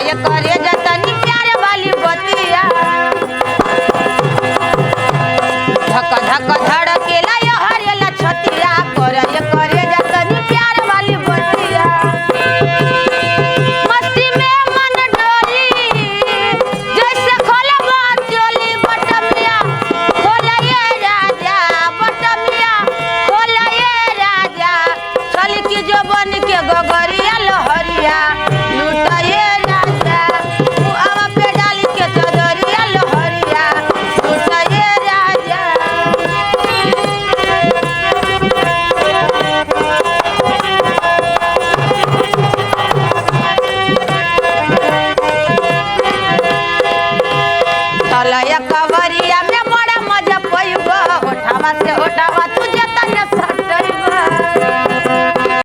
ये करे जतनी प्यार वाली बतिया धक धक धड़केला ये हरेला छतिया ये करे जतनी प्यार वाली बतिया मस्ती में मन डोली जैसे खोलबा चोली बटमिया खोला ये राजा बटमिया खोला ये राजा चल की जो बन के गगरिया लहरिया लूटा ये राजा मुआवा पे डाल के चदरिया लहरिया लूटा ये राजा तलया कवरिया में बड़ा मजा पइबो होठावा से होठावा तुझे तने